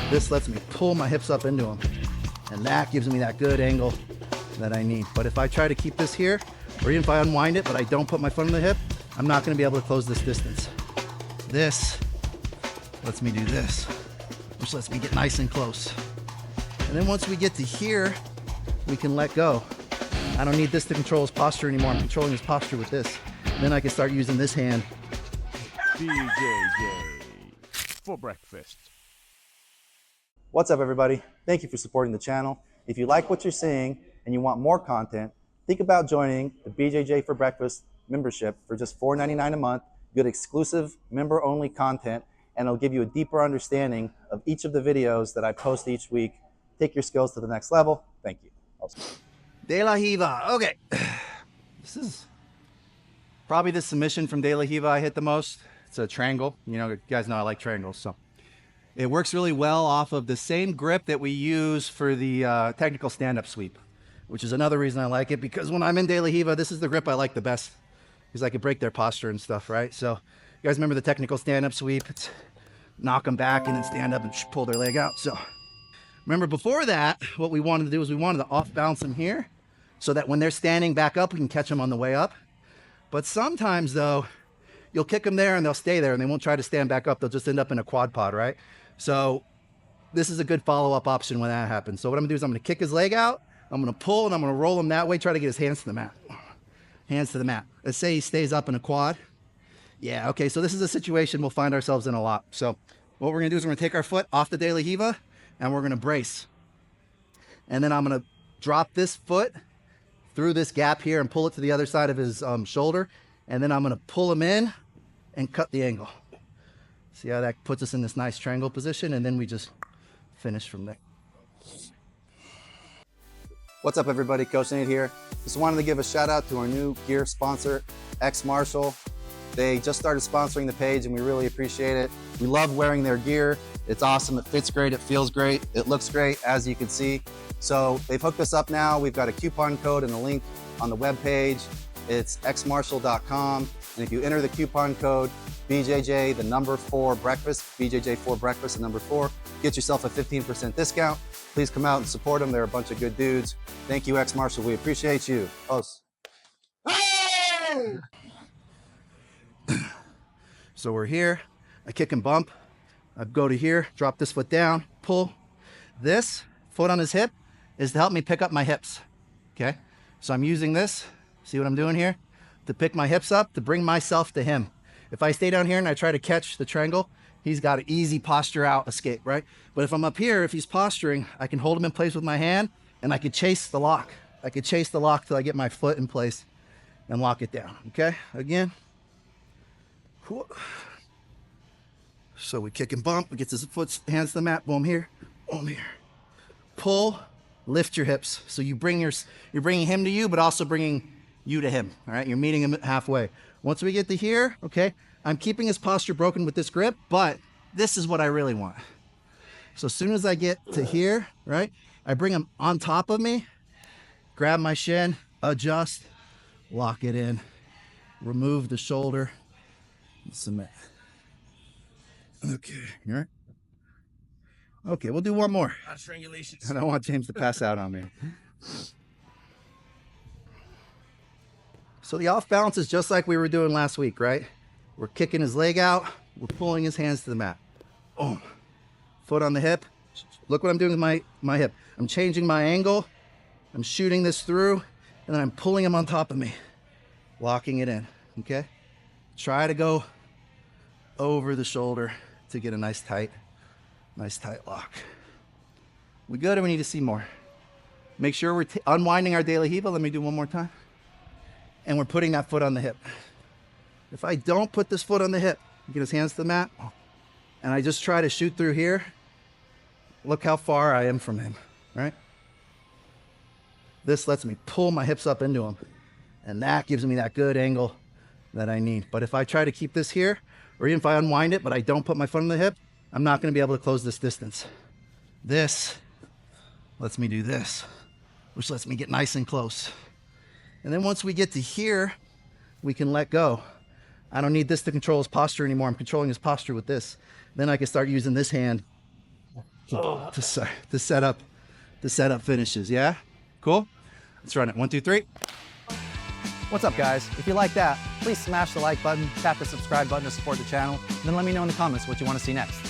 This lets me pull my hips up into them. And that gives me that good angle that I need. But if I try to keep this here, or even if I unwind it, but I don't put my foot on the hip, I'm not gonna be able to close this distance. This lets me do this, which lets me get nice and close. And then once we get to here, we can let go. I don't need this to control his posture anymore. I'm controlling his posture with this. And then I can start using this hand. BJJ for breakfast. What's up, everybody? Thank you for supporting the channel. If you like what you're seeing and you want more content, think about joining the BJJ for Breakfast membership for just $4.99 a month. You get exclusive member-only content, and it'll give you a deeper understanding of each of the videos that I post each week. Take your skills to the next level. Thank you. De La Riva. Okay. This is probably the submission from De La Riva I hit the most. It's a triangle. You know, you guys know I like triangles, so. It works really well off of the same grip that we use for the technical stand-up sweep, which is another reason I like it, because when I'm in De La Riva, this is the grip I like the best, because I can break their posture and stuff, right? So you guys remember the technical stand-up sweep? It's knock them back and then stand up and pull their leg out. So remember, before that, what we wanted to do is we wanted to off-balance them here so that when they're standing back up, we can catch them on the way up. But sometimes, though, you'll kick them there and they'll stay there and they won't try to stand back up. They'll just end up in a quad pod, right? So this is a good follow-up option when that happens. So what I'm gonna do is I'm gonna kick his leg out, I'm gonna pull, and I'm gonna roll him that way, try to get his hands to the mat. Hands to the mat. Let's say he stays up in a quad. Yeah, okay, so this is a situation we'll find ourselves in a lot. So what we're gonna do is we're gonna take our foot off the De La Riva and we're gonna brace. And then I'm gonna drop this foot through this gap here and pull it to the other side of his shoulder. And then I'm gonna pull him in and cut the angle. See how that puts us in this nice triangle position, and then we just finish from there. What's up, everybody? Coach Nate here. Just wanted to give a shout out to our new gear sponsor, X Marshall. They just started sponsoring the page and we really appreciate it. We love wearing their gear. It's awesome, it fits great, it feels great, it looks great, as you can see. So they've hooked us up now. We've got a coupon code and a link on the webpage. It's xmarshall.com. And if you enter the coupon code BJJ, the number 4 breakfast, BJJ 4 breakfast, the number 4, get yourself a 15% discount. Please come out and support them. They're a bunch of good dudes. Thank you, X Marshall. We appreciate you. Post. So we're here. I kick and bump. I go to here, drop this foot down, pull. This foot on his hip is to help me pick up my hips. Okay? So I'm using this. See what I'm doing here? To pick my hips up, to bring myself to him. If I stay down here and I try to catch the triangle, he's got an easy posture out, escape, right? But if I'm up here, if he's posturing, I can hold him in place with my hand and I can chase the lock. I can chase the lock till I get my foot in place and lock it down, okay? Again. So we kick and bump, he gets his foot, hands to the mat, boom here, boom here. Pull, lift your hips. So you're bringing him to you, but also bringing you to him, all right? You're meeting him halfway. Once we get to here, okay, I'm keeping his posture broken with this grip, but this is what I really want. So as soon as I get to here, right, I bring him on top of me, grab my shin, adjust, lock it in, remove the shoulder, and submit. Okay, you all right? Okay, we'll do one more. Strangulation. I don't want James to pass out on me. So the off balance is just like we were doing last week, right? We're kicking his leg out. We're pulling his hands to the mat. Boom. Foot on the hip. Look what I'm doing with my hip. I'm changing my angle. I'm shooting this through, and then I'm pulling him on top of me, locking it in, okay? Try to go over the shoulder to get a nice tight lock. We good, or we need to see more? Make sure we're unwinding our De La Riva. Let me do one more time. And we're putting that foot on the hip. If I don't put this foot on the hip, get his hands to the mat, and I just try to shoot through here, look how far I am from him, right? This lets me pull my hips up into him, and that gives me that good angle that I need. But if I try to keep this here, or even if I unwind it, but I don't put my foot on the hip, I'm not gonna be able to close this distance. This lets me do this, which lets me get nice and close. And then once we get to here, we can let go. I don't need this to control his posture anymore. I'm controlling his posture with this. Then I can start using this hand to set up finishes. Yeah, cool. Let's run it. 1, 2, 3. What's up, guys? If you like that, please smash the like button, tap the subscribe button to support the channel, and then let me know in the comments what you want to see next.